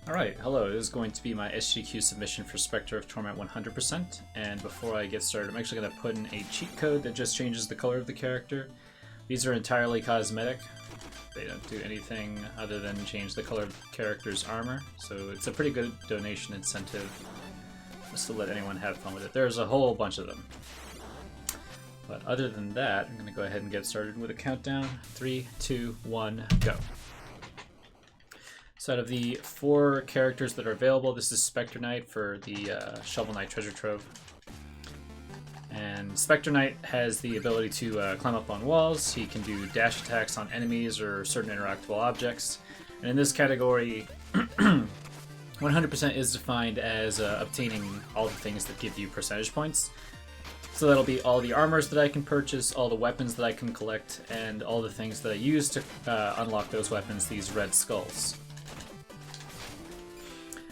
Alright, hello, this is going to be my SGDQ submission for Specter of Torment 100%, and before I get started, I'm actually going to put in a cheat code that just changes the color of the character. These are entirely cosmetic. They don't do anything other than change the color of the character's armor, so it's a pretty good donation incentive just to let anyone have fun with it. There's a whole bunch of them. But other than that, I'm going to go ahead and get started with a countdown. 3, 2, 1, go. So out of the 4 characters that are available, this is Specter Knight for the Shovel Knight Treasure Trove. And Specter Knight has the ability to climb up on walls. He can do dash attacks on enemies or certain interactable objects. And in this category, 100% is defined as obtaining all the things that give you percentage points. So that'll be all the armors that I can purchase, all the weapons that I can collect, and all the things that I use to unlock those weapons, these red skulls.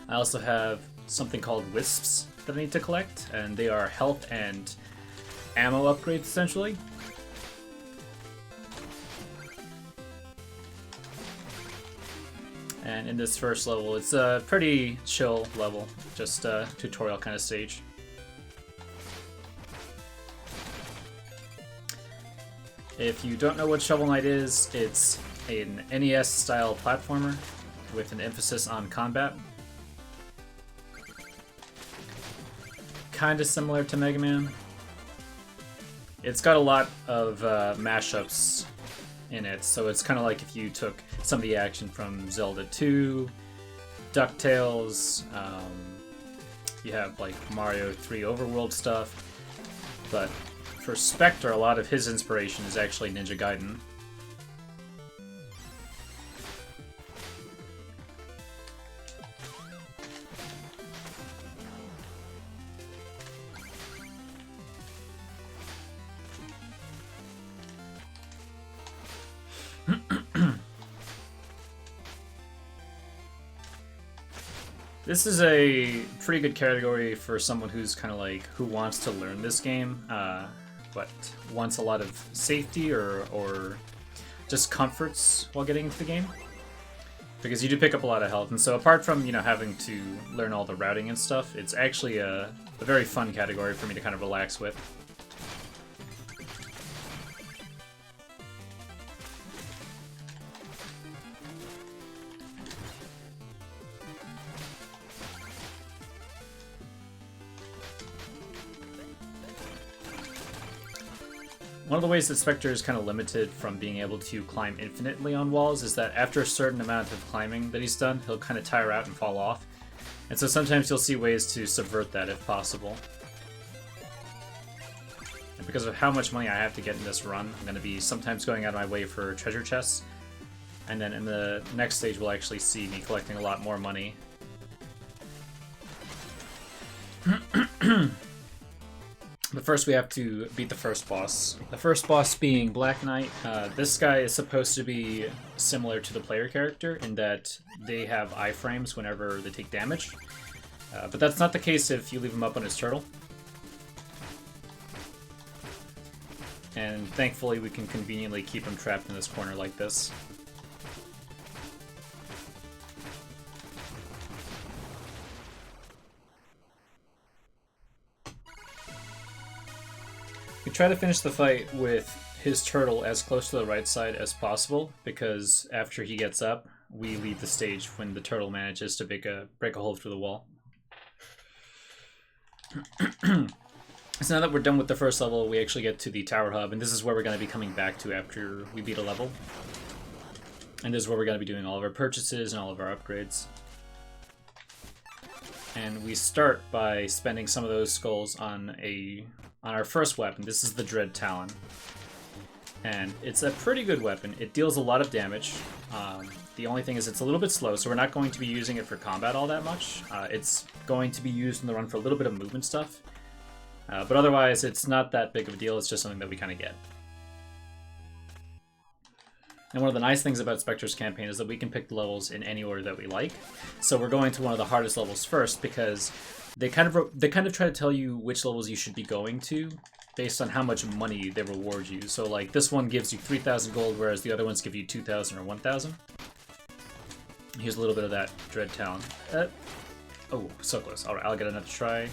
I also have something called wisps that I need to collect, and they are health and ammo upgrades, essentially. And in this first level, it's a pretty chill level, just a tutorial kind of stage. If you don't know what Shovel Knight is, it's an NES-style platformer with an emphasis on combat. Kind of similar to Mega Man. It's got a lot of mashups in it, so it's kind of like if you took some of the action from Zelda 2, DuckTales, you have like Mario 3 Overworld stuff, but for Specter, a lot of his inspiration is actually Ninja Gaiden. This is a pretty good category for someone who's kind of like, who wants to learn this game, but wants a lot of safety or just comforts while getting into the game. Because you do pick up a lot of health, and so apart from, you know, having to learn all the routing and stuff, it's actually a very fun category for me to kind of relax with. One of the ways that Specter is kind of limited from being able to climb infinitely on walls is that after a certain amount of climbing that he's done, he'll kind of tire out and fall off. And so sometimes you'll see ways to subvert that if possible. And because of how much money I have to get in this run, I'm going to be sometimes going out of my way for treasure chests. And then in the next stage, we'll actually see me collecting a lot more money. But first we have to beat the first boss. The first boss being Black Knight. This guy is supposed to be similar to the player character in that they have iframes whenever they take damage. But that's not the case if you leave him up on his turtle. And thankfully we can conveniently keep him trapped in this corner like this. We try to finish the fight with his turtle as close to the right side as possible, because after he gets up, we leave the stage when the turtle manages to break a hole through the wall. So now that we're done with the first level, we actually get to the Tower Hub, and this is where we're going to be coming back to after we beat a level. And this is where we're going to be doing all of our purchases and all of our upgrades. And we start by spending some of those skulls on our first weapon. This is the Dread Talon. And it's a pretty good weapon. It deals a lot of damage. The only thing is it's a little bit slow, so we're not going to be using it for combat all that much. It's going to be used in the run for a little bit of movement stuff. But otherwise, it's not that big of a deal. It's just something that we kind of get. And one of the nice things about Specter's campaign is that we can pick the levels in any order that we like. So we're going to one of the hardest levels first because they kind of try to tell you which levels you should be going to based on how much money they reward you. So like this one gives you 3,000 gold, whereas the other ones give you 2,000 or 1,000. Here's a little bit of that Dread Talon. Oh, so close. Alright, I'll get another try.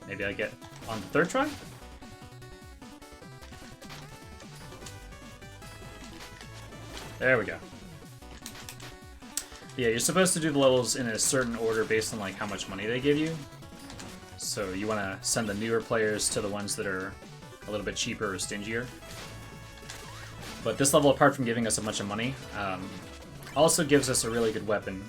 Maybe I get on the third try? There we go. Yeah, you're supposed to do the levels in a certain order based on like how much money they give you. So you want to send the newer players to the ones that are a little bit cheaper or stingier. But this level, apart from giving us a bunch of money, also gives us a really good weapon.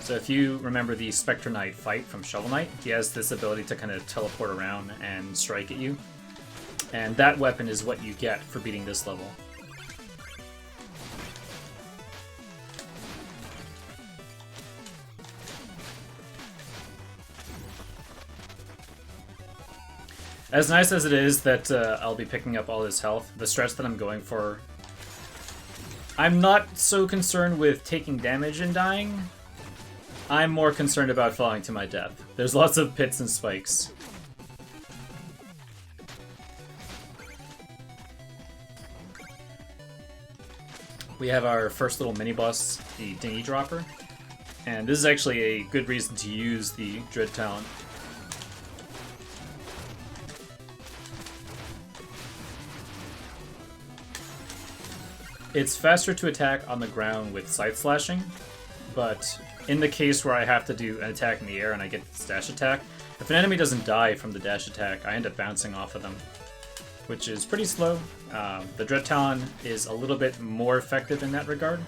So if you remember the Specter Knight fight from Shovel Knight, he has this ability to kind of teleport around and strike at you. And that weapon is what you get for beating this level. As nice as it is that I'll be picking up all this health, the stretch that I'm going for, I'm not so concerned with taking damage and dying. I'm more concerned about falling to my death. There's lots of pits and spikes. We have our first little mini-boss, the Dinghy Dropper. And this is actually a good reason to use the Dread Talon. It's faster to attack on the ground with side slashing, but in the case where I have to do an attack in the air and I get this dash attack, if an enemy doesn't die from the dash attack, I end up bouncing off of them, which is pretty slow. The Dread Talon is a little bit more effective in that regard.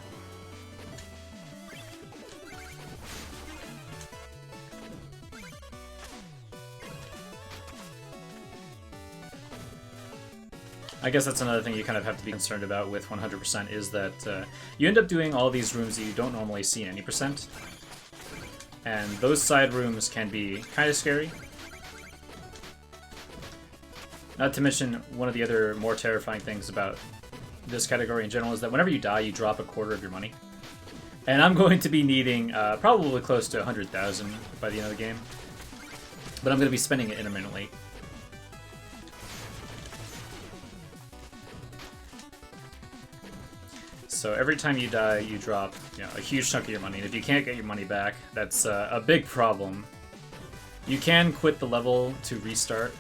I guess that's another thing you kind of have to be concerned about with 100% is that you end up doing all these rooms that you don't normally see in any percent. And those side rooms can be kind of scary. Not to mention, one of the other more terrifying things about this category in general is that whenever you die, you drop a quarter of your money. And I'm going to be needing probably close to 100,000 by the end of the game. But I'm going to be spending it intermittently. So every time you die, you drop a huge chunk of your money. And if you can't get your money back, that's a big problem. You can quit the level to restart,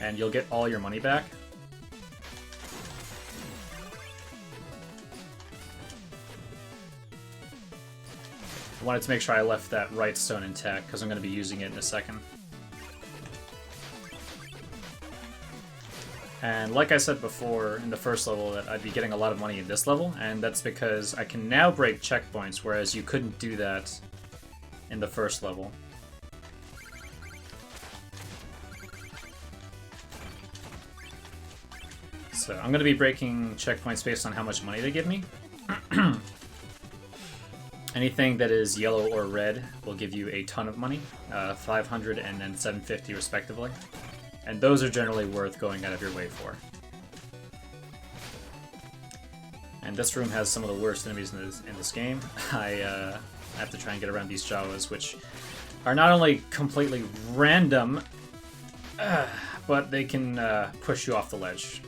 and you'll get all your money back. I wanted to make sure I left that right stone intact, because I'm going to be using it in a second. And like I said before in the first level, that I'd be getting a lot of money in this level, and that's because I can now break checkpoints, whereas you couldn't do that in the first level. So I'm going to be breaking checkpoints based on how much money they give me. Anything that is yellow or red will give you a ton of money, 500 and then 750 respectively. And those are generally worth going out of your way for. And this room has some of the worst enemies in this game. I have to try and get around these Jawas, which are not only completely random, but they can push you off the ledge.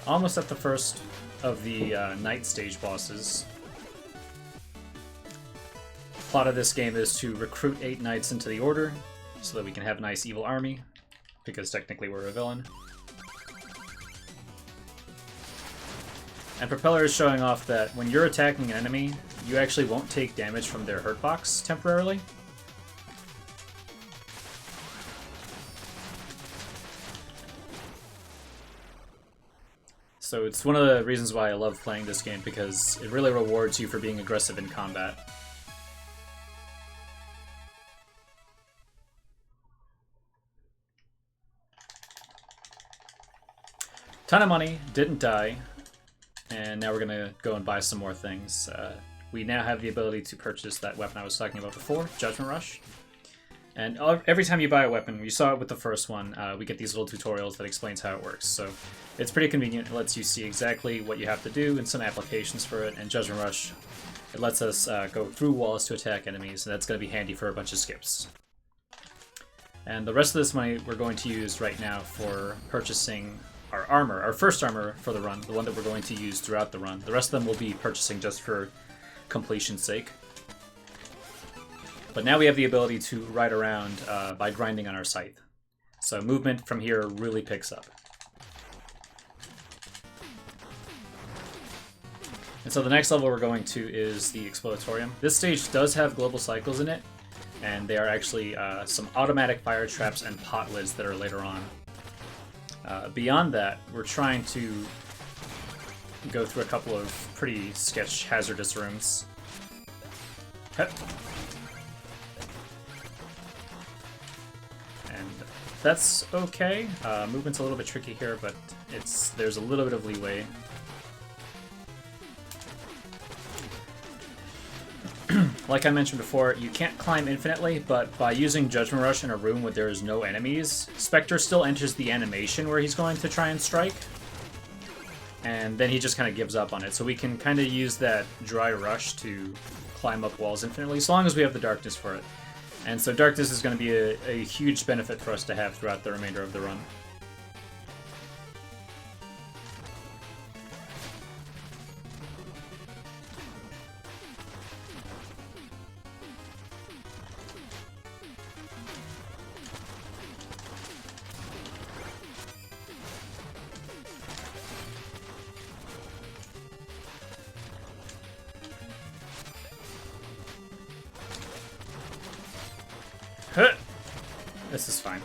Almost at the first of the night stage bosses. The plot of this game is to recruit 8 knights into the order so that we can have a nice evil army, because technically we're a villain. And Propeller is showing off that when you're attacking an enemy, you actually won't take damage from their hurt box temporarily. So it's one of the reasons why I love playing this game, because it really rewards you for being aggressive in combat. Ton of money, didn't die, and now we're gonna go and buy some more things. We now have the ability to purchase that weapon I was talking about before, Judgment Rush. And every time you buy a weapon, you saw it with the first one, we get these little tutorials that explains how it works. So it's pretty convenient. It lets you see exactly what you have to do and some applications for it. And Judgment Rush, it lets us go through walls to attack enemies, and that's going to be handy for a bunch of skips. And the rest of this money we're going to use right now for purchasing our armor, our first armor for the run, the one that we're going to use throughout the run. The rest of them we'll be purchasing just for completion's sake. But now we have the ability to ride around by grinding on our scythe. So movement from here really picks up. And so the next level we're going to is the Exploratorium. This stage does have global cycles in it, and they are actually some automatic fire traps and pot lids that are later on. Beyond that, we're trying to go through a couple of pretty sketch hazardous rooms. And that's okay. Movement's a little bit tricky here, but there's a little bit of leeway. Like I mentioned before, you can't climb infinitely, but by using Judgment Rush in a room where there is no enemies, Specter still enters the animation where he's going to try and strike, and then he just kind of gives up on it. So we can kind of use that dry rush to climb up walls infinitely, as long as we have the darkness for it. And so darkness is going to be a huge benefit for us to have throughout the remainder of the run. This is fine.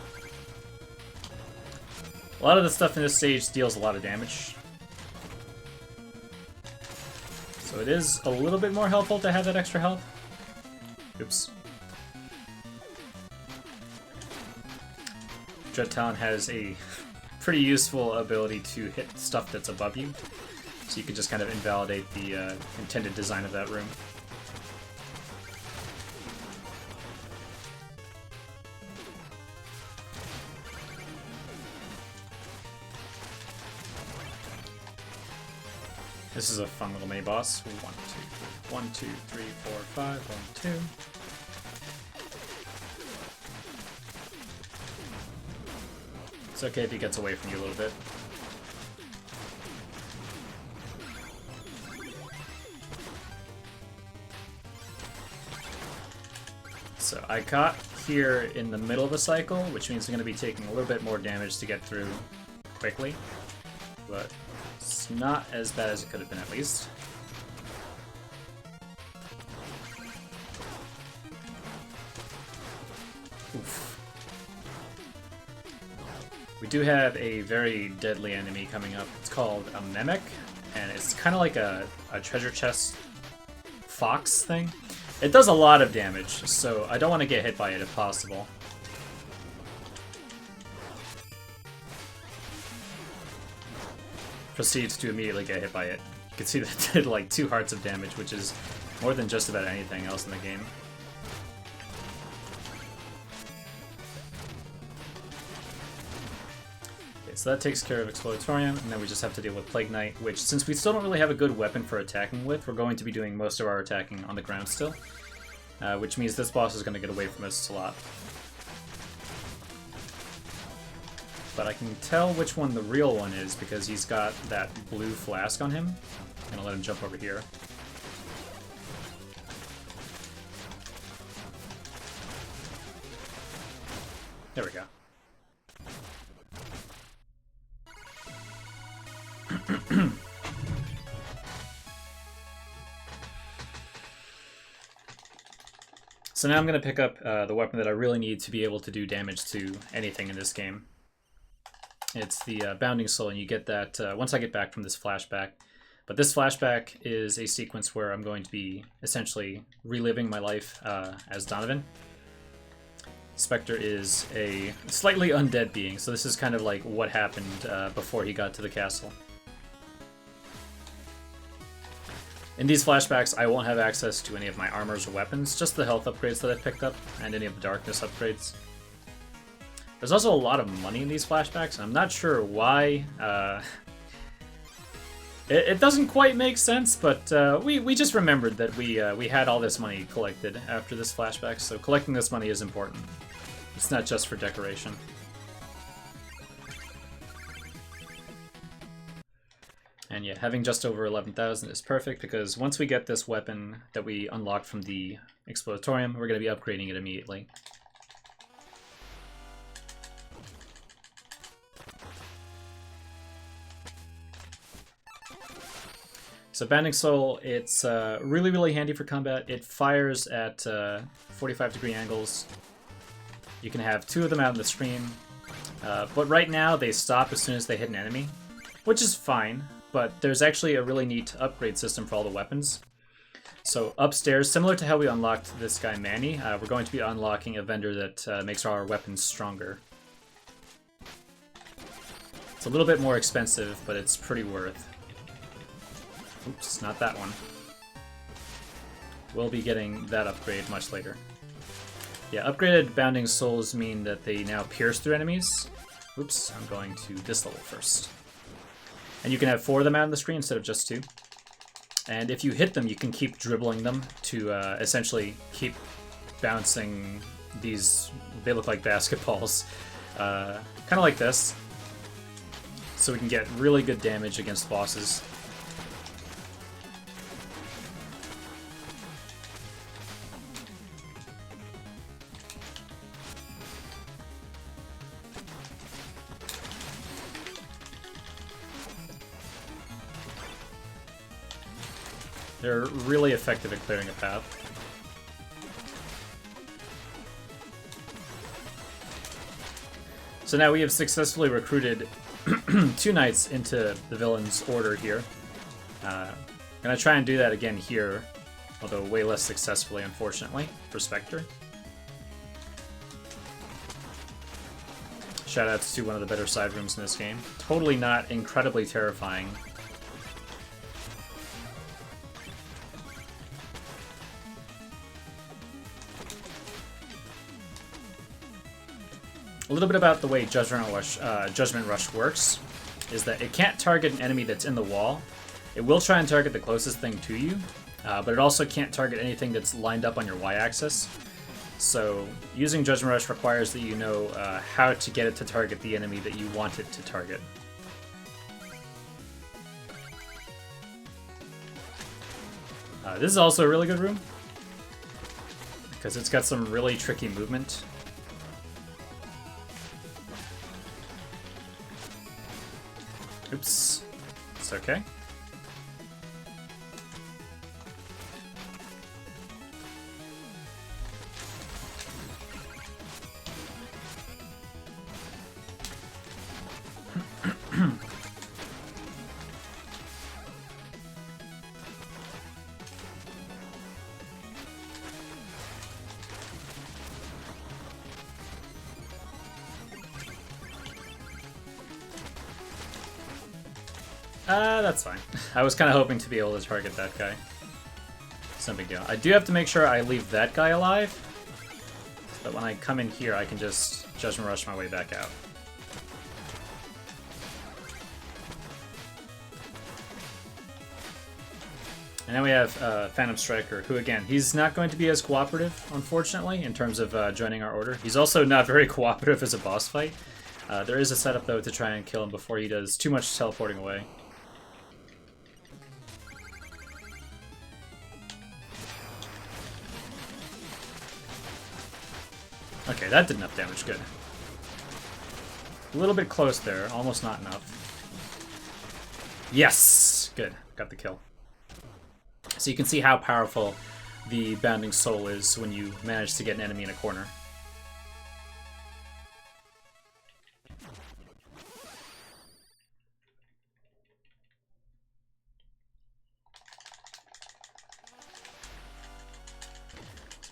A lot of the stuff in this stage deals a lot of damage. So it is a little bit more helpful to have that extra health. Oops. Dread Talon has a pretty useful ability to hit stuff that's above you. So you can just kind of invalidate the intended design of that room. This is a fun little mini-boss. 1, 2, 3, 4, 5, 1, 2. It's okay if he gets away from you a little bit. So I got here in the middle of a cycle, which means I'm going to be taking a little bit more damage to get through quickly. But it's not as bad as it could have been, at least. Oof. We do have a very deadly enemy coming up. It's called a Mimic, and it's kind of like a treasure chest fox thing. It does a lot of damage, so I don't want to get hit by it if possible. Proceeds to immediately get hit by it. You can see that it did like 2 hearts of damage, which is more than just about anything else in the game. Okay, so that takes care of Exploratorium, and then we just have to deal with Plague Knight, which, since we still don't really have a good weapon for attacking with, we're going to be doing most of our attacking on the ground still. Which means this boss is going to get away from us a lot. But I can tell which one the real one is because he's got that blue flask on him. I'm gonna let him jump over here. There we go. So now I'm going to pick up the weapon that I really need to be able to do damage to anything in this game. It's the Bounding Soul, and you get that once I get back from this flashback. But this flashback is a sequence where I'm going to be essentially reliving my life as Donovan. Specter is a slightly undead being, so this is kind of like what happened before he got to the castle. In these flashbacks, I won't have access to any of my armors or weapons, just the health upgrades that I've picked up, and any of the darkness upgrades. There's also a lot of money in these flashbacks, and I'm not sure why. It doesn't quite make sense, but we just remembered that we had all this money collected after this flashback, so collecting this money is important. It's not just for decoration. And yeah, having just over 11,000 is perfect, because once we get this weapon that we unlocked from the Exploratorium, we're going to be upgrading it immediately. So Bounding Soul, it's really, really handy for combat. It fires at 45-degree angles. You can have 2 of them out on the screen, but right now they stop as soon as they hit an enemy, which is fine. But there's actually a really neat upgrade system for all the weapons. So upstairs, similar to how we unlocked this guy Manny, we're going to be unlocking a vendor that makes our weapons stronger. It's a little bit more expensive, but it's pretty worth. Oops, not that one. We'll be getting that upgrade much later. Yeah, upgraded Bounding Souls mean that they now pierce through enemies. Oops, I'm going to this level first. And you can have 4 of them out on the screen instead of just 2. And if you hit them, you can keep dribbling them to essentially keep bouncing these, they look like basketballs, kind of like this. So we can get really good damage against bosses. They're really effective at clearing a path. So now we have successfully recruited 2 knights into the villain's order here. I'm gonna try and do that again here, although way less successfully, unfortunately, for Specter. Shoutouts to one of the better side rooms in this game. Totally not incredibly terrifying. A little bit about the way Judgment Rush works is that it can't target an enemy that's in the wall. It will try and target the closest thing to you, but it also can't target anything that's lined up on your y-axis. So using Judgment Rush requires that you know how to get it to target the enemy that you want it to target. This is also a really good room, because it's got some really tricky movement. Oops. It's okay. That's fine. I was kind of hoping to be able to target that guy. It's no big deal. I do have to make sure I leave that guy alive, so that when I come in here, I can just Judgment Rush my way back out. And then we have Phantom Striker, who again, he's not going to be as cooperative, unfortunately, in terms of joining our order. He's also not very cooperative as a boss fight. There is a setup, though, to try and kill him before he does too much teleporting away. Okay, that did enough damage, good. A little bit close there, almost not enough. Yes! Good, got the kill. So you can see how powerful the Bounding Soul is when you manage to get an enemy in a corner.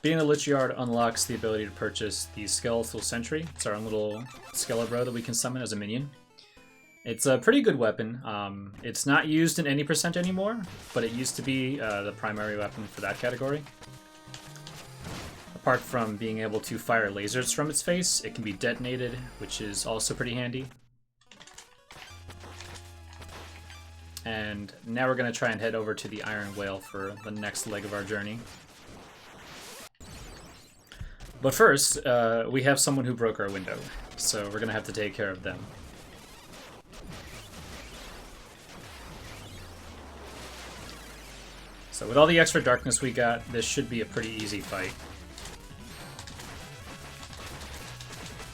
Being the Lich Yard unlocks the ability to purchase the Skeletal Sentry. It's our own little Skelebro that we can summon as a minion. It's a pretty good weapon. It's not used in any percent anymore, but it used to be the primary weapon for that category. Apart from being able to fire lasers from its face, it can be detonated, which is also pretty handy. And now we're going to try and head over to the Iron Whale for the next leg of our journey. But first, we have someone who broke our window, so we're going to have to take care of them. So with all the extra darkness we got, this should be a pretty easy fight.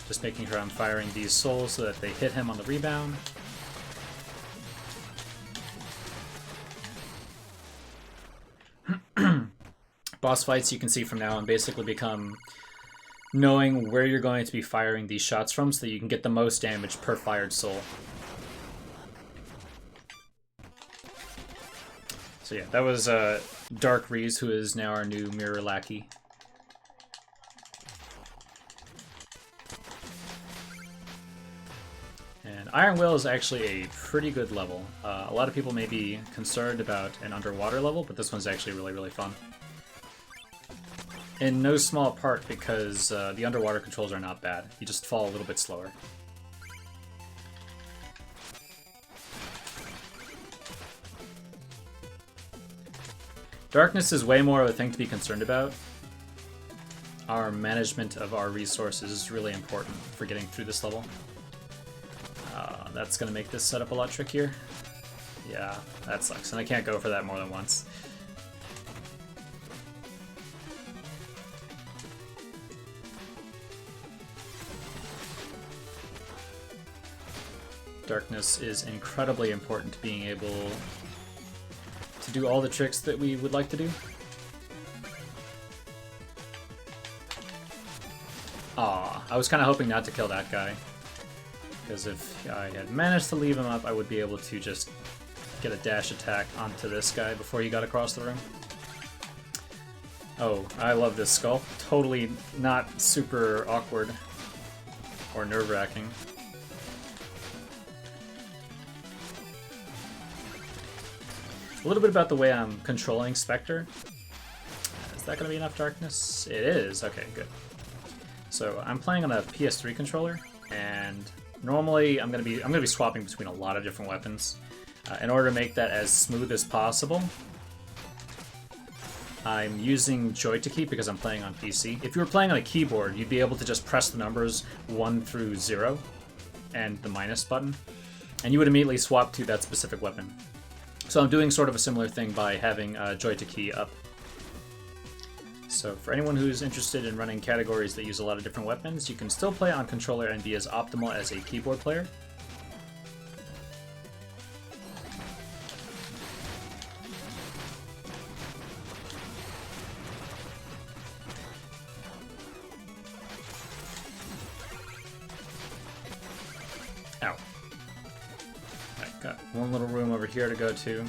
Just making sure I'm firing these souls so that they hit him on the rebound. Boss fights, you can see from now on, basically become knowing where you're going to be firing these shots from so that you can get the most damage per fired soul. So yeah, that was Dark Reese, who is now our new mirror lackey. And Iron Whale is actually a pretty good level. A lot of people may be concerned about an underwater level, but this one's actually really, really fun. In no small part because the underwater controls are not bad. You just fall a little bit slower. Darkness is way more of a thing to be concerned about. Our management of our resources is really important for getting through this level. That's going to make this setup a lot trickier. Yeah, that sucks, and I can't go for that more than once. Darkness is incredibly important to being able to do all the tricks that we would like to do. Aw, I was kind of hoping not to kill that guy, because if I had managed to leave him up, I would be able to just get a dash attack onto this guy before he got across the room. Oh, I love this skull. Totally not super awkward or nerve-wracking. A little bit about the way I'm controlling Specter. Is that going to be enough darkness? It is. Okay, good. So I'm playing on a PS3 controller, and normally I'm going to be swapping between a lot of different weapons. In order to make that as smooth as possible, I'm using joy-to-key because I'm playing on PC. If you were playing on a keyboard, you'd be able to just press the numbers 1 through 0 and the minus button, and you would immediately swap to that specific weapon. So I'm doing sort of a similar thing by having joy-to-key up. So for anyone who's interested in running categories that use a lot of different weapons, you can still play on controller and be as optimal as a keyboard player. Ow. I've got one little room over here to go to.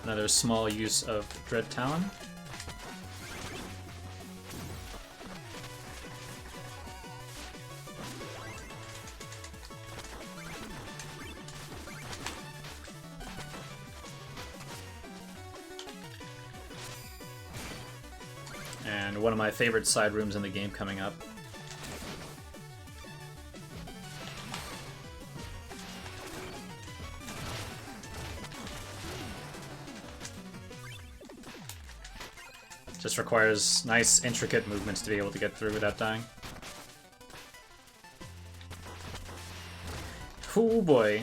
Another small use of Dread Talon. And one of my favorite side rooms in the game coming up. Just requires nice, intricate movements to be able to get through without dying. Oh boy.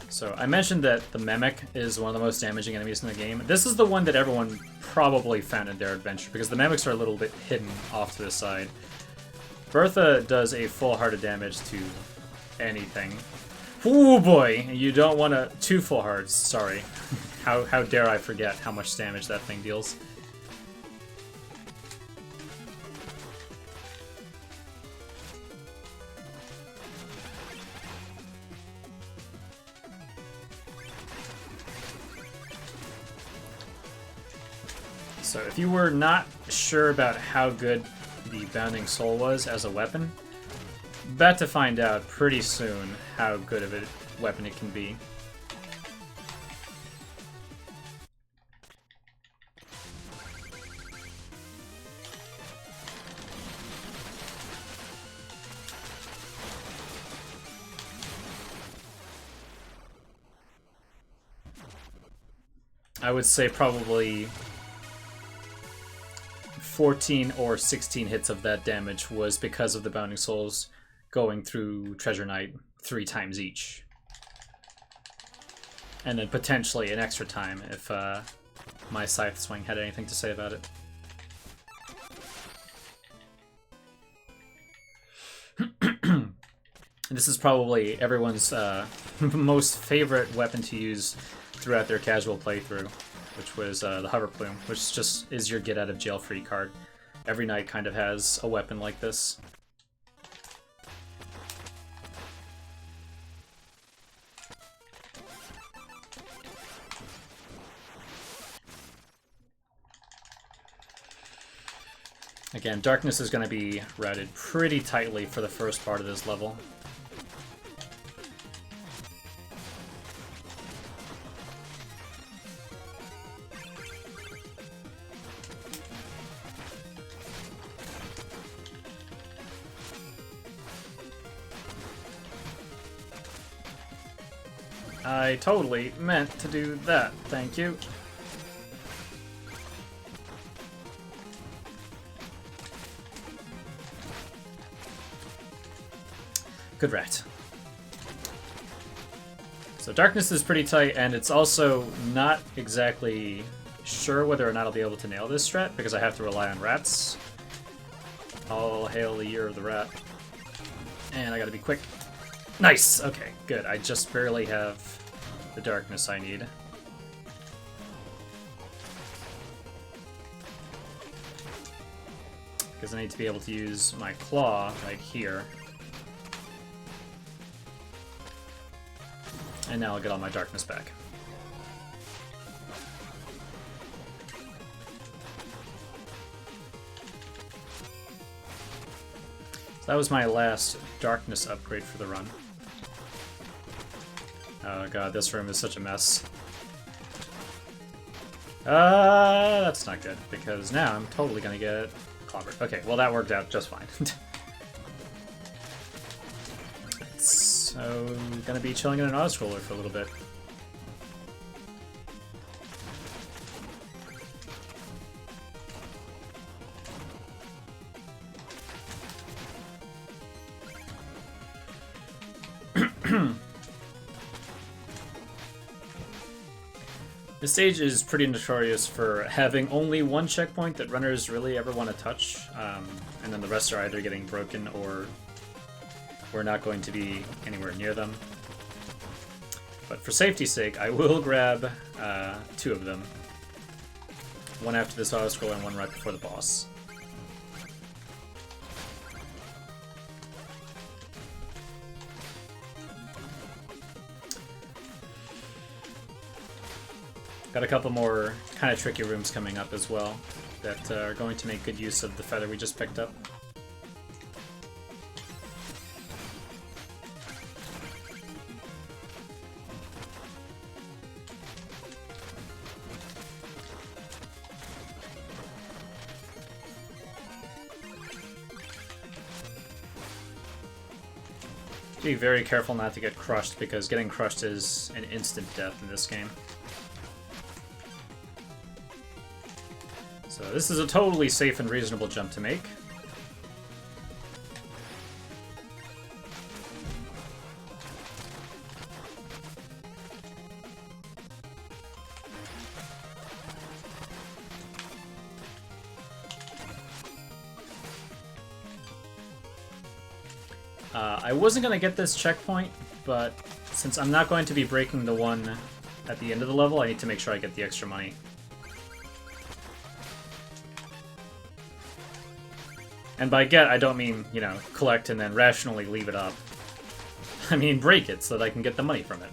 So I mentioned that the Mimic is one of the most damaging enemies in the game. This is the one that everyone probably found in their adventure, because the Mimics are a little bit hidden off to the side. Bertha does a full heart of damage to anything. Oh boy! You don't want to... 2 full hearts, sorry. How dare I forget how much damage that thing deals. So if you were not sure about how good the Bounding Soul was as a weapon, about to find out pretty soon how good of a weapon it can be. I would say probably 14 or 16 hits of that damage was because of the Bounding Souls going through Treasure Knight 3 times each. And then potentially an extra time if my Scythe Swing had anything to say about it. This is probably everyone's most favorite weapon to use throughout their casual playthrough, which was the Hover Plume, which just is your get out of jail free card. Every knight kind of has a weapon like this. Again, darkness is going to be routed pretty tightly for the first part of this level. I totally meant to do that, thank you. Good rat. So darkness is pretty tight, and it's also not exactly sure whether or not I'll be able to nail this strat, because I have to rely on rats. All hail the year of the rat. And I gotta be quick. Nice! Okay, good. I just barely have the darkness I need. Because I need to be able to use my claw right here. And now I'll get all my darkness back. So that was my last darkness upgrade for the run. Oh god, this room is such a mess. That's not good, because now I'm totally gonna get clobbered. Okay, well that worked out just fine. So, gonna be chilling in an auto-scroller for a little bit. This stage is pretty notorious for having only one checkpoint that runners really ever want to touch, and then the rest are either getting broken or we're not going to be anywhere near them. But for safety's sake, I will grab 2 of them. One after this auto-scroll and one right before the boss. Got a couple more kind of tricky rooms coming up as well that are going to make good use of the feather we just picked up. Be very careful not to get crushed, because getting crushed is an instant death in this game. So this is a totally safe and reasonable jump to make. I wasn't going to get this checkpoint, but since I'm not going to be breaking the one at the end of the level, I need to make sure I get the extra money. And by get, I don't mean, you know, collect and then rationally leave it up. I mean break it so that I can get the money from it.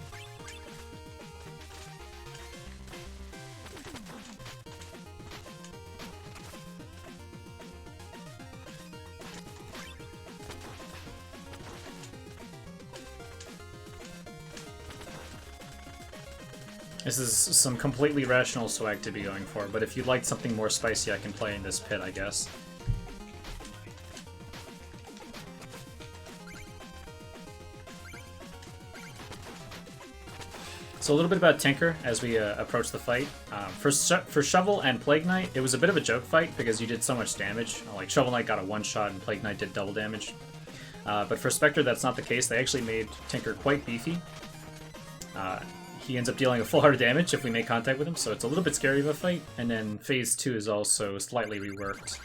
This is some completely rational swag to be going for, but if you'd like something more spicy, I can play in this pit, I guess. So a little bit about Tinker as we approach the fight. For Shovel and Plague Knight, it was a bit of a joke fight because you did so much damage. Like, Shovel Knight got a one-shot and Plague Knight did double damage. But for Specter, that's not the case. They actually made Tinker quite beefy. He ends up dealing a full heart of damage if we make contact with him, so it's a little bit scary of a fight. And then Phase 2 is also slightly reworked.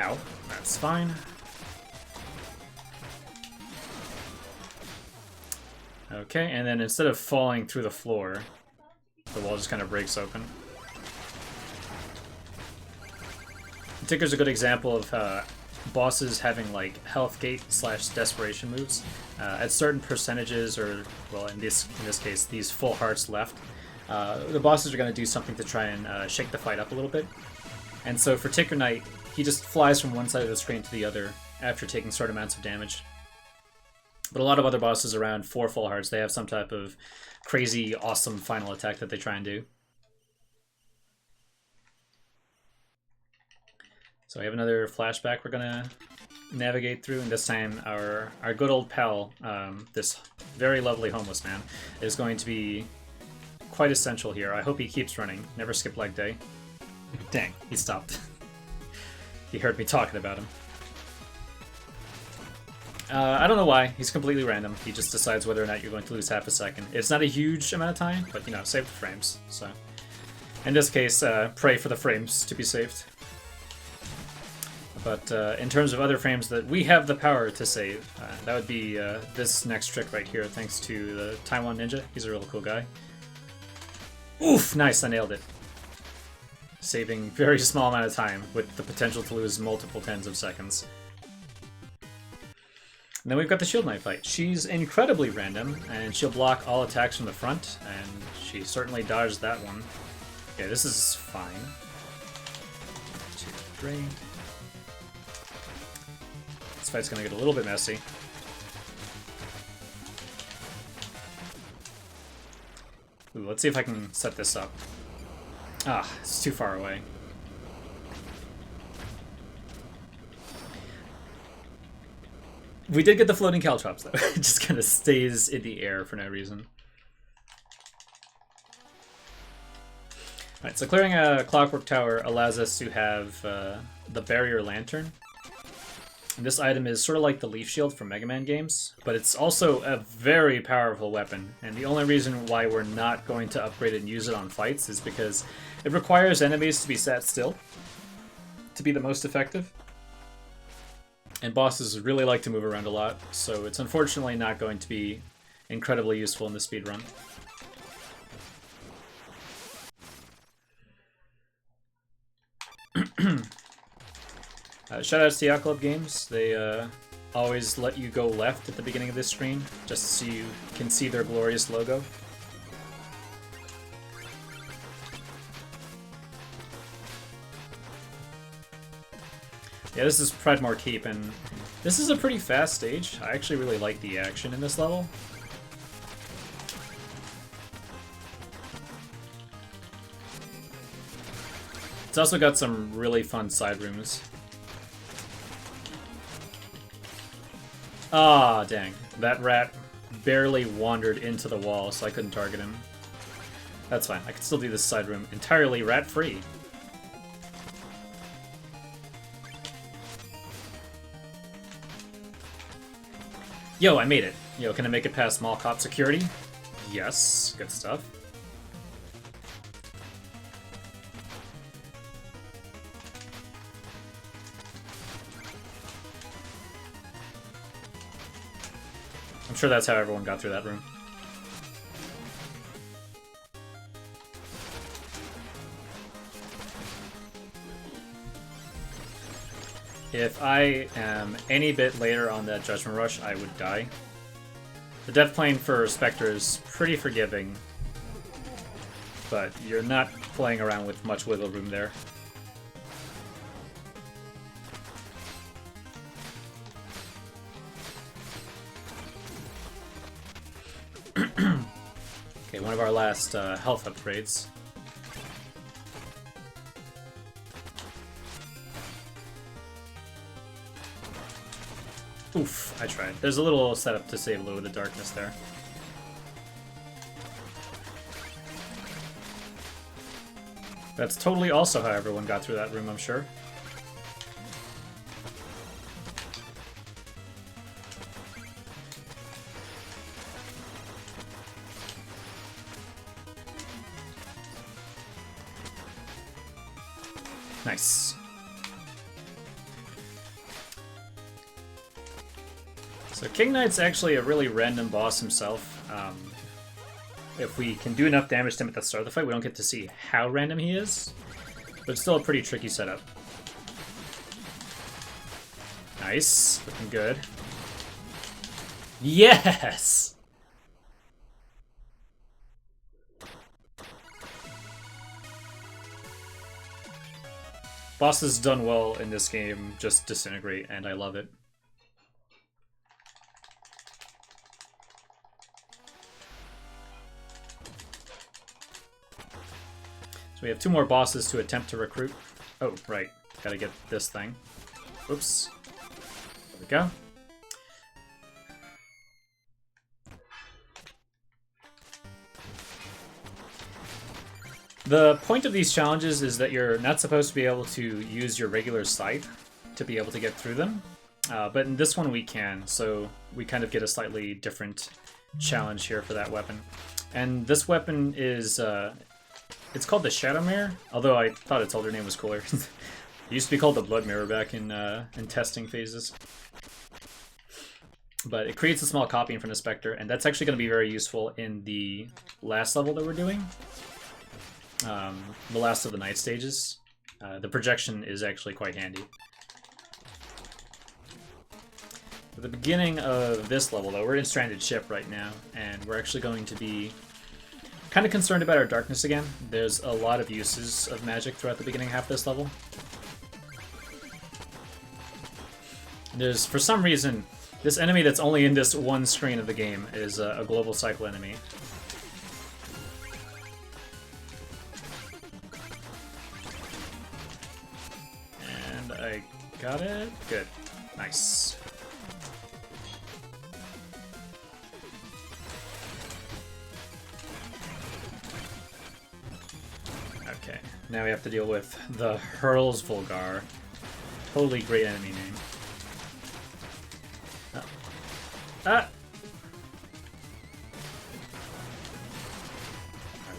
Ow, that's fine. Okay, and then instead of falling through the floor, the wall just kind of breaks open. Tinker's a good example of bosses having like health gate / desperation moves. At certain percentages, or well, in this case, these full hearts left, the bosses are going to do something to try and shake the fight up a little bit. And so for Tinker Knight, he just flies from one side of the screen to the other after taking certain amounts of damage. But a lot of other bosses around 4 full hearts, they have some type of crazy, awesome final attack that they try and do. So we have another flashback we're gonna navigate through, and this time our good old pal, this very lovely homeless man, is going to be quite essential here. I hope he keeps running. Never skip leg day. Dang, he stopped. He heard me talking about him. I don't know why. He's completely random. He just decides whether or not you're going to lose half a second. It's not a huge amount of time, but, you know, save the frames. So, in this case, pray for the frames to be saved. But in terms of other frames that we have the power to save, that would be this next trick right here, thanks to the Taiwan Ninja. He's a really cool guy. Oof! Nice, I nailed it. Saving very small amount of time with the potential to lose multiple tens of seconds. And then we've got the Shield Knight fight. She's incredibly random, and she'll block all attacks from the front, and she certainly dodged that one. Okay, this is fine. 1, 2, 3. This fight's gonna get a little bit messy. Ooh, let's see if I can set this up. Ah, it's too far away. We did get the floating caltrops, though. It just kind of stays in the air for no reason. Alright, so clearing a Clockwork Tower allows us to have the Barrier Lantern. And this item is sort of like the Leaf Shield from Mega Man games, but it's also a very powerful weapon. And the only reason why we're not going to upgrade it and use it on fights is because it requires enemies to be sat still to be the most effective. And bosses really like to move around a lot, so it's unfortunately not going to be incredibly useful in the speedrun. Shoutouts to Yacht Club Games. They always let you go left at the beginning of this screen, just so you can see their glorious logo. Yeah, this is Predmore Keep, and this is a pretty fast stage. I actually really like the action in this level. It's also got some really fun side rooms. Ah, dang. That rat barely wandered into the wall, so I couldn't target him. That's fine. I can still do this side room entirely rat-free. Yo, I made it. Yo, can I make it past Mall Cop security? Yes, good stuff. I'm sure that's how everyone got through that room. If I am any bit later on that Judgment Rush, I would die. The death plane for Specter is pretty forgiving, but you're not playing around with much wiggle room there. Okay, one of our last health upgrades. Oof, I tried. There's a little setup to save a little bit of darkness there. That's totally also how everyone got through that room, I'm sure. Nice. So King Knight's actually a really random boss himself. If we can do enough damage to him at the start of the fight, we don't get to see how random he is. But it's still a pretty tricky setup. Nice. Looking good. Yes! Bosses done well in this game just disintegrate, and I love it. So we have 2 more bosses to attempt to recruit. Oh, right. Gotta get this thing. Oops. There we go. The point of these challenges is that you're not supposed to be able to use your regular scythe to be able to get through them. But in this one we can, so we kind of get a slightly different challenge here for that weapon. And this weapon is... it's called the Shadow Mirror, although I thought its older name was cooler. It used to be called the Blood Mirror back in testing phases. But it creates a small copy in front of Specter, and that's actually going to be very useful in the last level that we're doing. The last of the night stages. The projection is actually quite handy. At the beginning of this level, though, we're in Stranded Ship right now, and we're actually going to be kind of concerned about our darkness again. There's a lot of uses of magic throughout the beginning half of this level. There's, for some reason, this enemy that's only in this one screen of the game is a global cycle enemy. And I got it. Good. Nice. Okay, now we have to deal with the Hurls Vulgar. Totally great enemy name. Oh. Ah!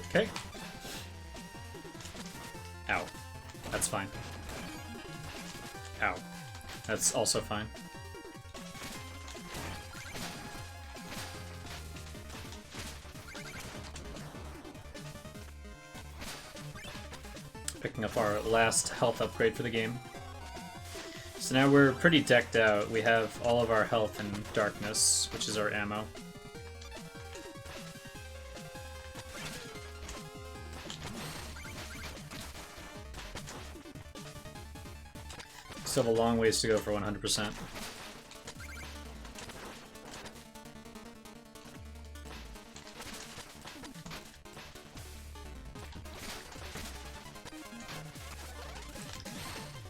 Okay. Ow. That's fine. Ow. That's also fine. Picking up our last health upgrade for the game. So now we're pretty decked out. We have all of our health and darkness, which is our ammo. Still have a long ways to go for 100%.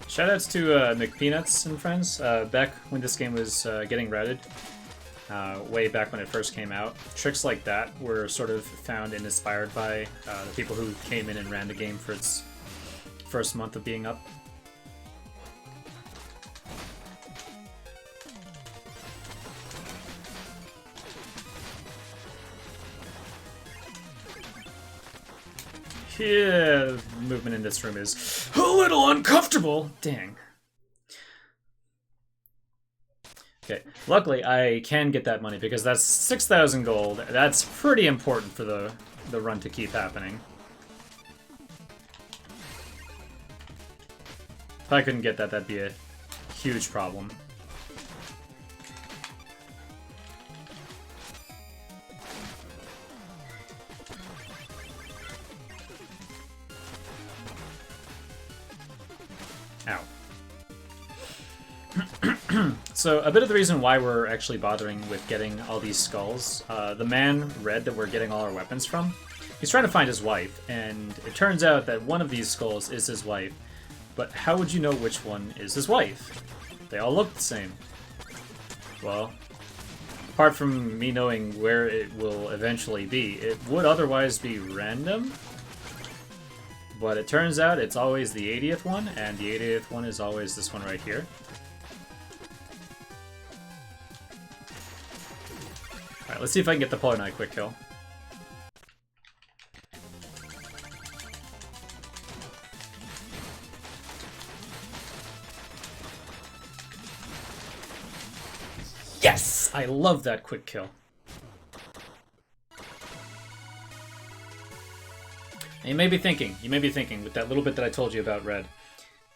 Shoutouts to McPeanuts and friends. Back when this game was getting Reddit, way back when it first came out, tricks like that were sort of found and inspired by the people who came in and ran the game for its first month of being up. Yeah, movement in this room is a little uncomfortable. Dang. Okay, luckily I can get that money because that's 6,000 gold. That's pretty important for the run to keep happening. If I couldn't get that, that'd be a huge problem. Ow. So a bit of the reason why we're actually bothering with getting all these skulls, the man Red that we're getting all our weapons from, he's trying to find his wife, and it turns out that one of these skulls is his wife. But how would you know which one is his wife? They all look the same. Well, apart from me knowing where it will eventually be, it would otherwise be random. But it turns out it's always the 80th one, and the 80th one is always this one right here. Alright, let's see if I can get the Polar Knight quick kill. Yes! I love that quick kill. And you may be thinking, with that little bit that I told you about Red,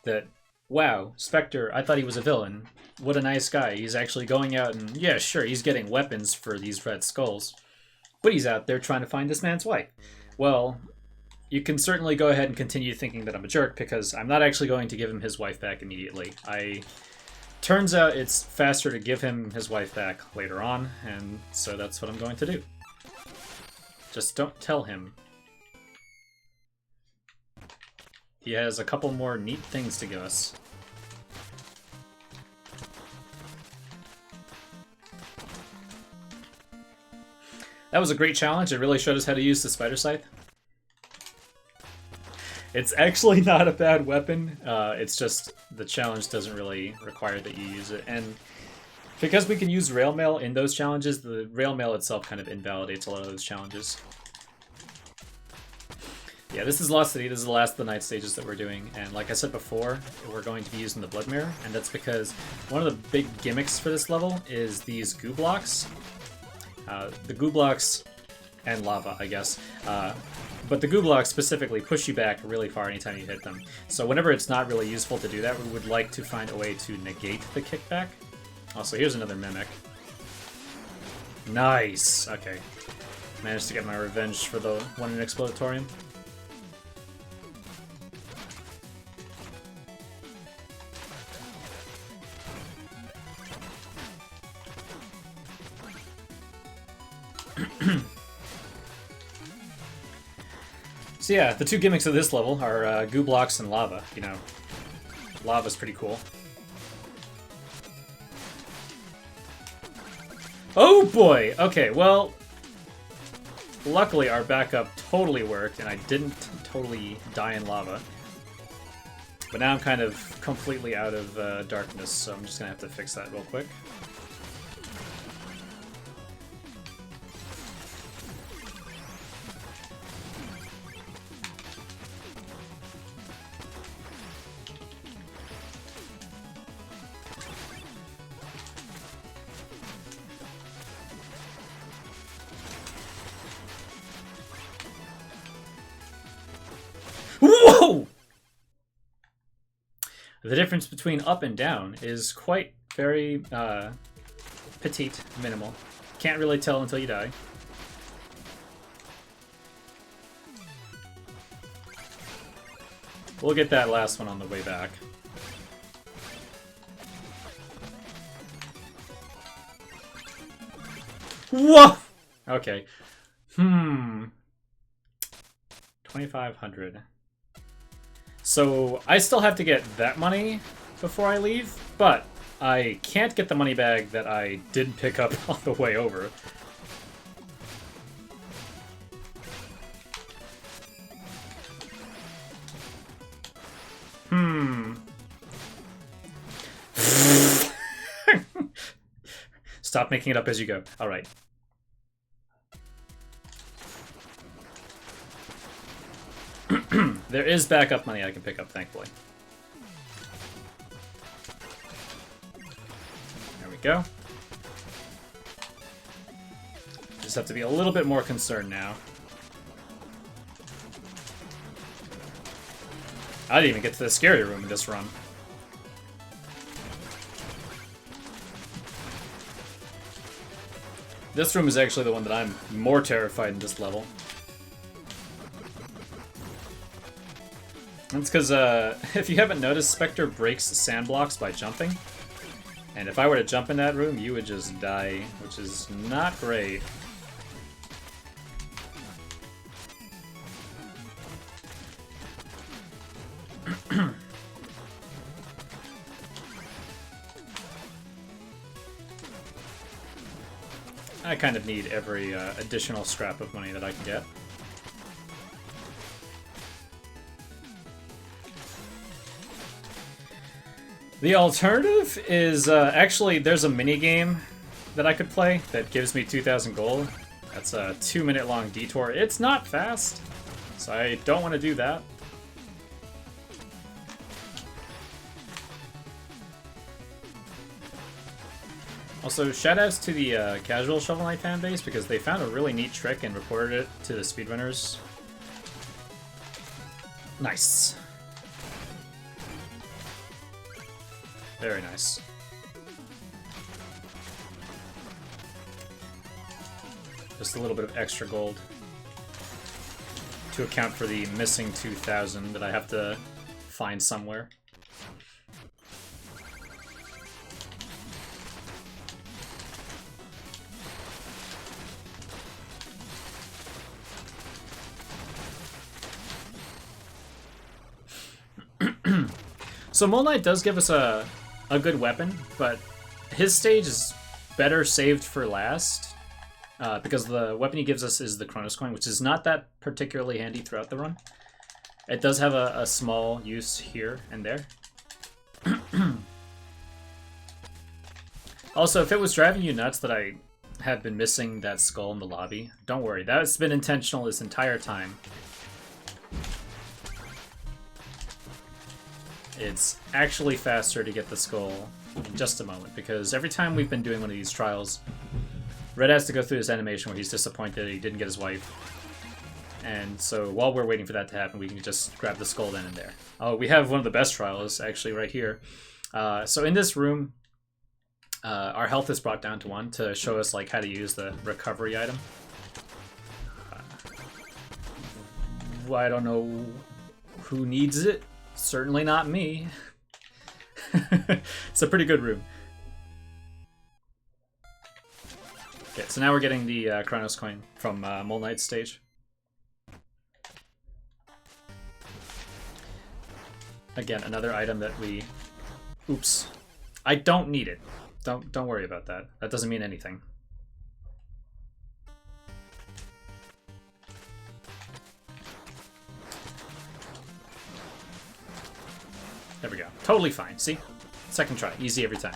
that, wow, Specter, I thought he was a villain. What a nice guy. He's actually going out and, yeah, sure, he's getting weapons for these red skulls. But he's out there trying to find this man's wife. Well, you can certainly go ahead and continue thinking that I'm a jerk, because I'm not actually going to give him his wife back immediately. Turns out it's faster to give him his wife back later on, and so that's what I'm going to do. Just don't tell him. He has a couple more neat things to give us. That was a great challenge. It really showed us how to use the Spider Scythe. It's actually not a bad weapon. It's just the challenge doesn't really require that you use it. And because we can use Rail Mail in those challenges, the Rail Mail itself kind of invalidates a lot of those challenges. Yeah, this is Lost City. This is the last of the night stages that we're doing. And like I said before, we're going to be using the Blood Mirror. And that's because one of the big gimmicks for this level is these goo blocks. The goo blocks and lava, I guess. But the goo blocks specifically push you back really far anytime you hit them. So whenever it's not really useful to do that, we would like to find a way to negate the kickback. Also, here's another Mimic. Nice! Okay. Managed to get my revenge for the one in Explodatorium. So yeah, the two gimmicks of this level are goo blocks and lava. You know, lava's pretty cool. Oh boy! Okay, well, luckily our backup totally worked and I didn't totally die in lava. But now I'm kind of completely out of darkness, so I'm just gonna have to fix that real quick. Whoa! The difference between up and down is quite very petite, minimal. Can't really tell until you die. We'll get that last one on the way back. Whoa! Okay. 2,500. So I still have to get that money before I leave, but I can't get the money bag that I did pick up on the way over. Stop making it up as you go. All right. There is backup money I can pick up, thankfully. There we go. Just have to be a little bit more concerned now. I didn't even get to the scary room in this run. This room is actually the one that I'm more terrified in this level. That's because, if you haven't noticed, Specter breaks sand blocks by jumping. And if I were to jump in that room, you would just die, which is not great. I kind of need every additional scrap of money that I can get. The alternative is, actually, there's a mini game that I could play that gives me 2,000 gold. That's a 2-minute long detour. It's not fast, so I don't want to do that. Also, shoutouts to the casual Shovel Knight fanbase because they found a really neat trick and reported it to the speedrunners. Nice. Very nice. Just a little bit of extra gold to account for the missing 2,000 that I have to find somewhere. So Mole Knight does give us a good weapon, but his stage is better saved for last because the weapon he gives us is the Chronos Coin, which is not that particularly handy throughout the run. It does have a small use here and there. Also, if it was driving you nuts that I have been missing that skull in the lobby, don't worry, that's been intentional this entire time. It's actually faster to get the skull in just a moment, because every time we've been doing one of these trials, Red has to go through this animation where he's disappointed that he didn't get his wife. And so while we're waiting for that to happen, we can just grab the skull then and there. Oh, we have one of the best trials, actually, right here. So in this room, our health is brought down to 1 to show us like how to use the recovery item. I don't know who needs it. Certainly not me. It's a pretty good room. Okay, so now we're getting the Chronos Coin from Mole Knight's stage. Again, another item that we... Oops. I don't need it. Don't worry about that. That doesn't mean anything. There we go. Totally fine. See? Second try. Easy every time.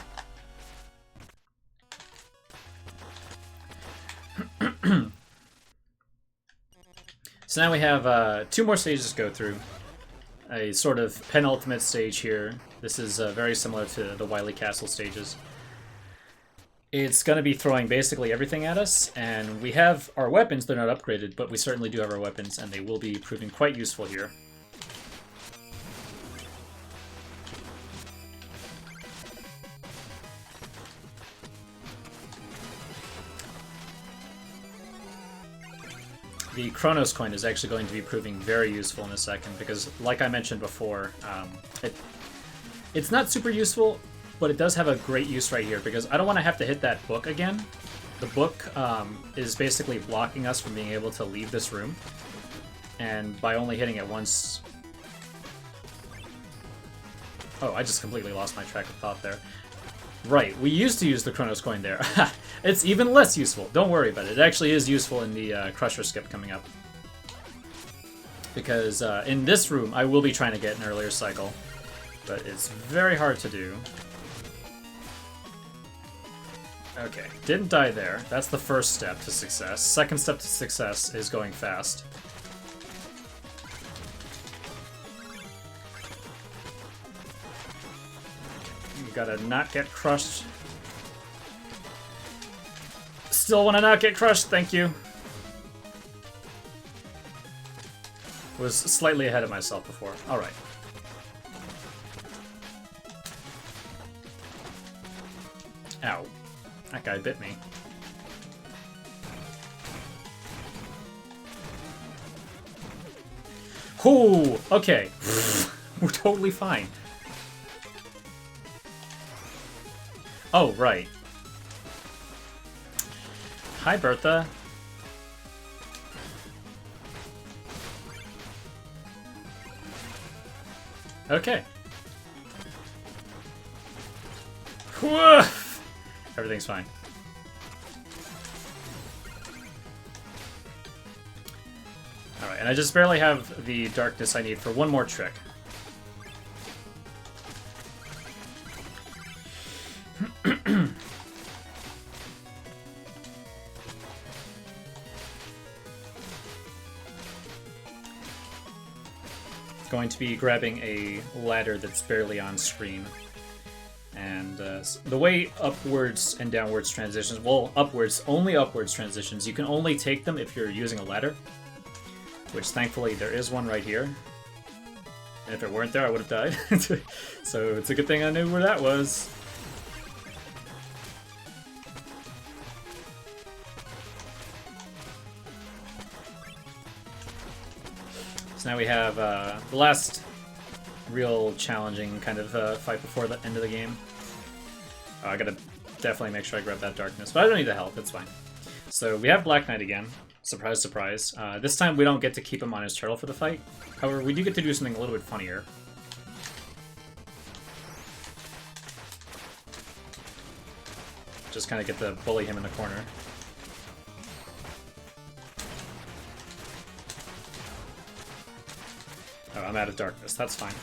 So now we have 2 more stages to go through. A sort of penultimate stage here. This is very similar to the Wily Castle stages. It's going to be throwing basically everything at us, and we have our weapons. They're not upgraded, but we certainly do have our weapons, and they will be proving quite useful here. The Chronos Coin is actually going to be proving very useful in a second, because like I mentioned before, it's not super useful, but it does have a great use right here, because I don't want to have to hit that book again. The book is basically blocking us from being able to leave this room, and by only hitting it once... Oh, I just completely lost my track of thought there. Right, we used to use the Chronos Coin there. It's even less useful. Don't worry about it. It actually is useful in the Crusher skip coming up. Because in this room, I will be trying to get an earlier cycle. But it's very hard to do. Okay, didn't die there. That's the first step to success. Second step to success is going fast. Gotta not get crushed. Still wanna not get crushed, thank you. Was slightly ahead of myself before. Alright. Ow. That guy bit me. Ooh, okay. We're totally fine. Oh, right. Hi, Bertha. Okay. Woof! Everything's fine. Alright, and I just barely have the darkness I need for one more trick. Going to be grabbing a ladder that's barely on screen. And the way upwards and downwards transitions, well, upwards, only upwards transitions, you can only take them if you're using a ladder. Which, thankfully, there is one right here. And if it weren't there, I would have died. So it's a good thing I knew where that was. So now we have the last real challenging kind of fight before the end of the game. Oh, I gotta definitely make sure I grab that darkness, but I don't need the help, it's fine. So we have Black Knight again. Surprise, surprise. This time we don't get to keep him on his turtle for the fight. However, we do get to do something a little bit funnier. Just kind of get to bully him in the corner. Oh, I'm out of darkness. That's fine.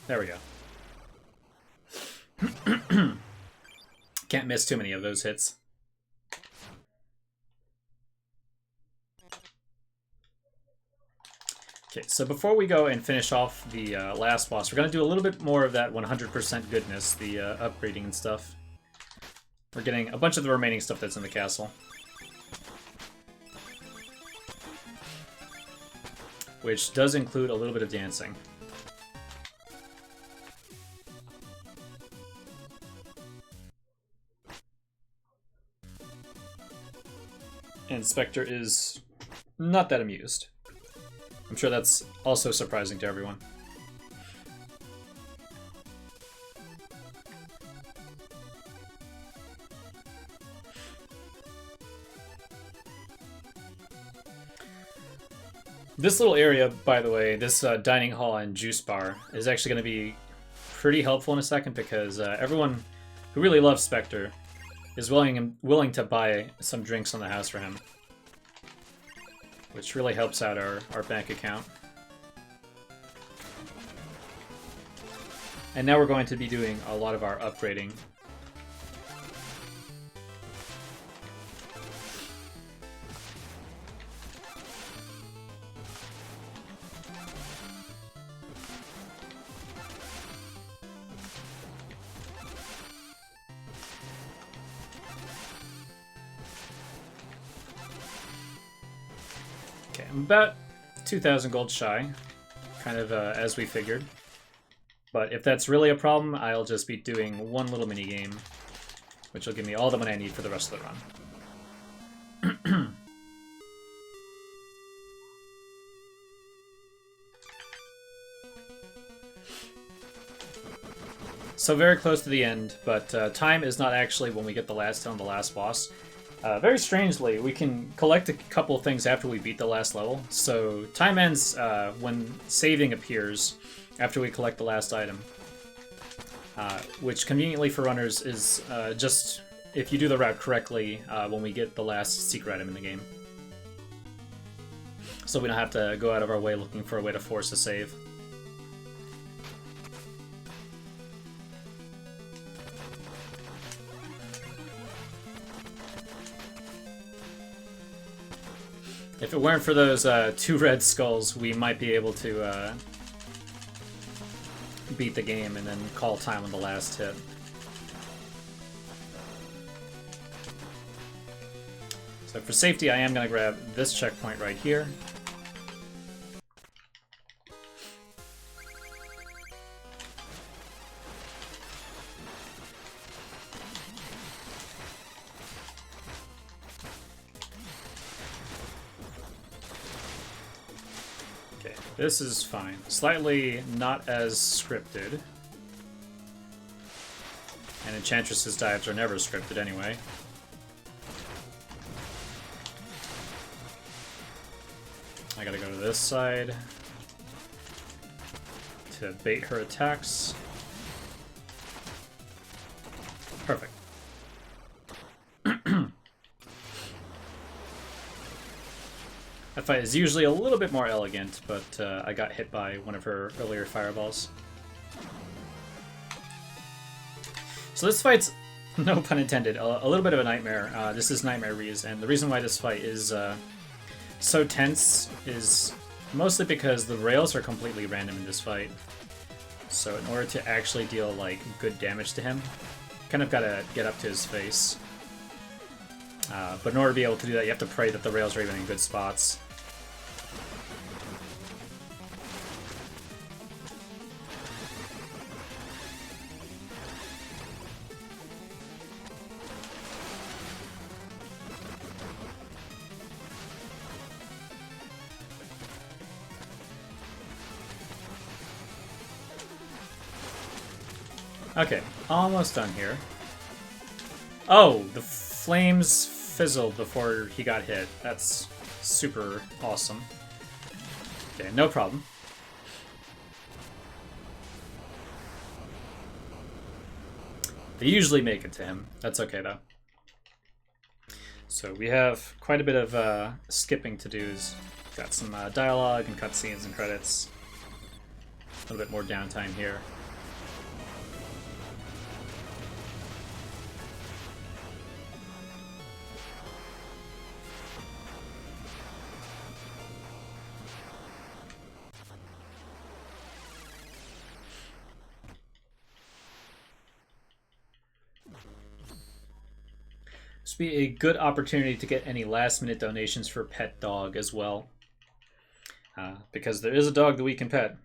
There we go. Can't miss too many of those hits. Okay, so before we go and finish off the last boss, we're going to do a little bit more of that 100% goodness, the upgrading and stuff. We're getting a bunch of the remaining stuff that's in the castle. Which does include a little bit of dancing. And Specter is not that amused. I'm sure that's also surprising to everyone. This little area, by the way, this dining hall and juice bar, is actually going to be pretty helpful in a second because everyone who really loves Specter is willing to buy some drinks on the house for him. Which really helps out our bank account. And now we're going to be doing a lot of our upgrading. Okay, I'm about 2,000 gold shy, kind of as we figured. But if that's really a problem, I'll just be doing one little mini game, which will give me all the money I need for the rest of the run. So very close to the end, but time is not actually when we get the last hit on the last boss. Very strangely, we can collect a couple things after we beat the last level. So time ends when saving appears after we collect the last item. Which conveniently for runners is just if you do the route correctly when we get the last secret item in the game. So we don't have to go out of our way looking for a way to force a save. If it weren't for those 2 red skulls, we might be able to beat the game and then call time on the last hit. So for safety, I am going to grab this checkpoint right here. This is fine. Slightly not as scripted. And Enchantress's dives are never scripted anyway. I gotta go to this side to bait her attacks. Perfect. That fight is usually a little bit more elegant, but I got hit by one of her earlier fireballs. So this fight's, no pun intended, a little bit of a nightmare. This is Nightmare Rees, and the reason why this fight is so tense is mostly because the rails are completely random in this fight. So in order to actually deal like good damage to him, kind of gotta get up to his face. But in order to be able to do that, you have to pray that the rails are even in good spots. Okay, almost done here. Oh, the flames fizzled before he got hit. That's super awesome. Okay, no problem. They usually make it to him. That's okay, though. So we have quite a bit of skipping to do. Got some dialogue and cutscenes and credits. A little bit more downtime here. This would be a good opportunity to get any last-minute donations for Pet Dog as well. Because there is a dog that we can pet.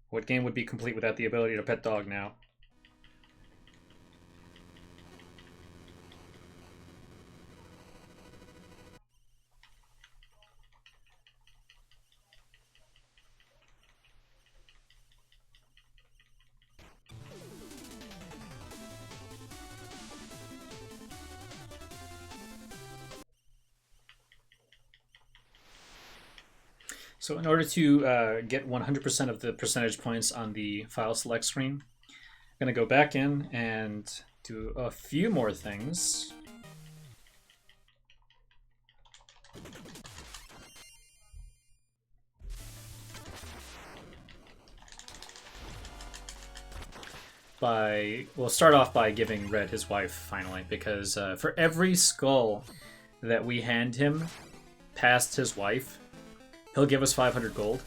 What game would be complete without the ability to pet dog now? So in order to get 100% of the percentage points on the file select screen, I'm going to go back in and do a few more things. We'll start off by giving Red his wife, finally, because for every skull that we hand him past his wife, he'll give us 500 gold.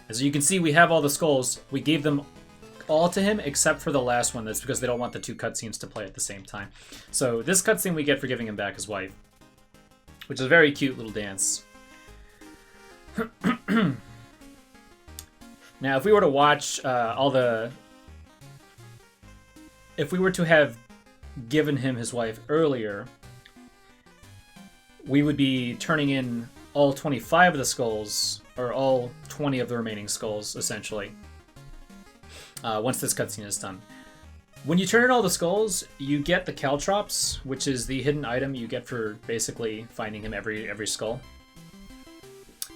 As you can see, we have all the skulls. We gave them all to him except for the last one. That's because they don't want the two cutscenes to play at the same time. So this cutscene we get for giving him back his wife, which is a very cute little dance. Now, if we were to watch if we were to have given him his wife earlier, we would be turning in all 25 of the skulls, or all 20 of the remaining skulls, essentially, once this cutscene is done. When you turn in all the skulls, you get the caltrops, which is the hidden item you get for basically finding him every skull.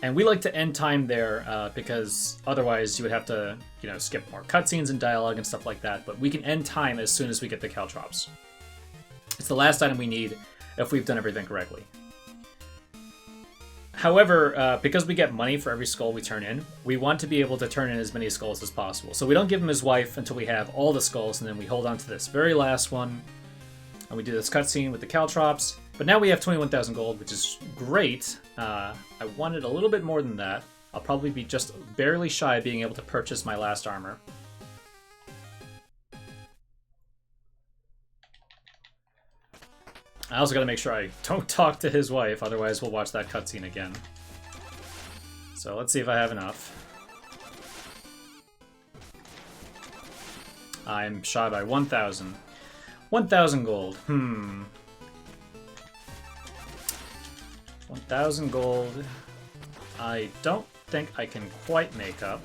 And we like to end time there because otherwise you would have to, skip more cutscenes and dialogue and stuff like that. But we can end time as soon as we get the caltrops. It's the last item we need if we've done everything correctly. However, because we get money for every skull we turn in, we want to be able to turn in as many skulls as possible. So we don't give him his wife until we have all the skulls, and then we hold on to this very last one, and we do this cutscene with the caltrops. But now we have 21,000 gold, which is great. I wanted a little bit more than that. I'll probably be just barely shy of being able to purchase my last armor. I also gotta make sure I don't talk to his wife, otherwise we'll watch that cutscene again. So let's see if I have enough. I'm shy by 1,000. 1,000 gold. 1,000 gold. I don't think I can quite make up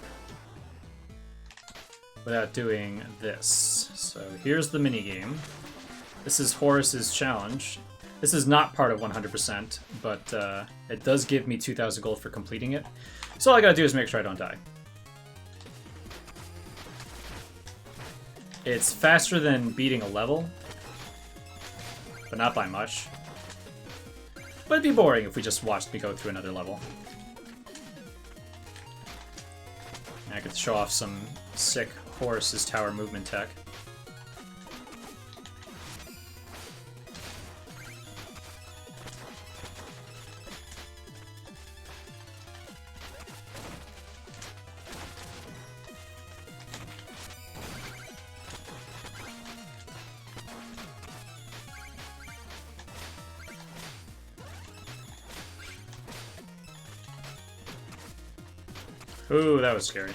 without doing this. So here's the minigame. This is Horus's challenge. This is not part of 100%, but it does give me 2,000 gold for completing it. So all I gotta do is make sure I don't die. It's faster than beating a level, but not by much. But it'd be boring if we just watched me go through another level. And I could show off some sick Horus's tower movement tech. Ooh, that was scary.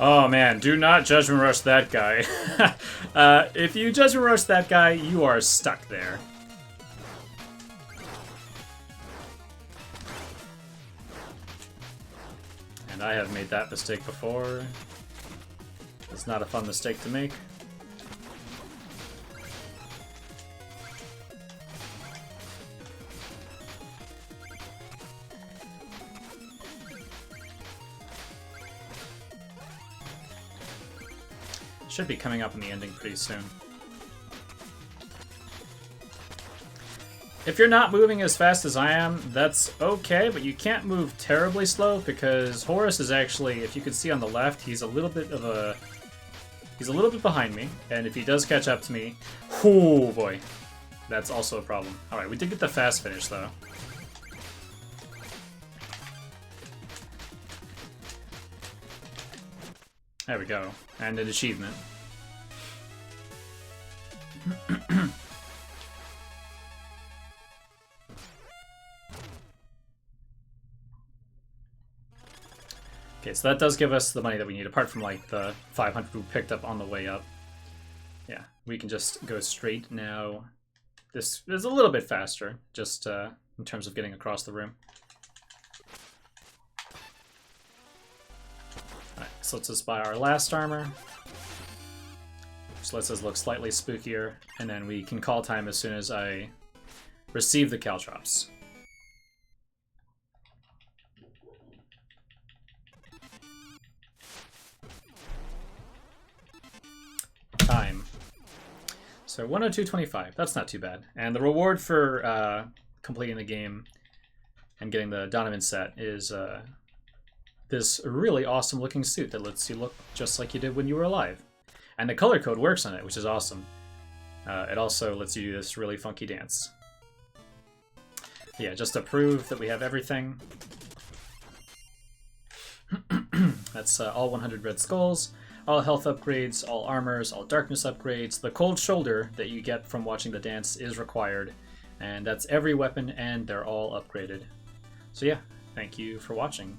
Oh man, do not Judgment Rush that guy. If you Judgment Rush that guy, you are stuck there. And I have made that mistake before. It's not a fun mistake to make. Should be coming up in the ending pretty soon. If you're not moving as fast as I am, that's okay, but you can't move terribly slow because Horus is actually, if you can see on the left, he's a little bit behind me, and if he does catch up to me, oh boy, that's also a problem. Alright, we did get the fast finish though. There we go. And an achievement. Okay, so that does give us the money that we need, apart from like the 500 we picked up on the way up. Yeah, we can just go straight now. This is a little bit faster, just in terms of getting across the room. So let's just buy our last armor, which lets us look slightly spookier, and then we can call time as soon as I receive the caltrops. Time. So 102.25, that's not too bad. And the reward for completing the game and getting the Donovan set is this really awesome looking suit that lets you look just like you did when you were alive. And the color code works on it, which is awesome. It also lets you do this really funky dance. Yeah, just to prove that we have everything. That's all 100 red skulls, all health upgrades, all armors, all darkness upgrades. The cold shoulder that you get from watching the dance is required. And that's every weapon, and they're all upgraded. So yeah, thank you for watching.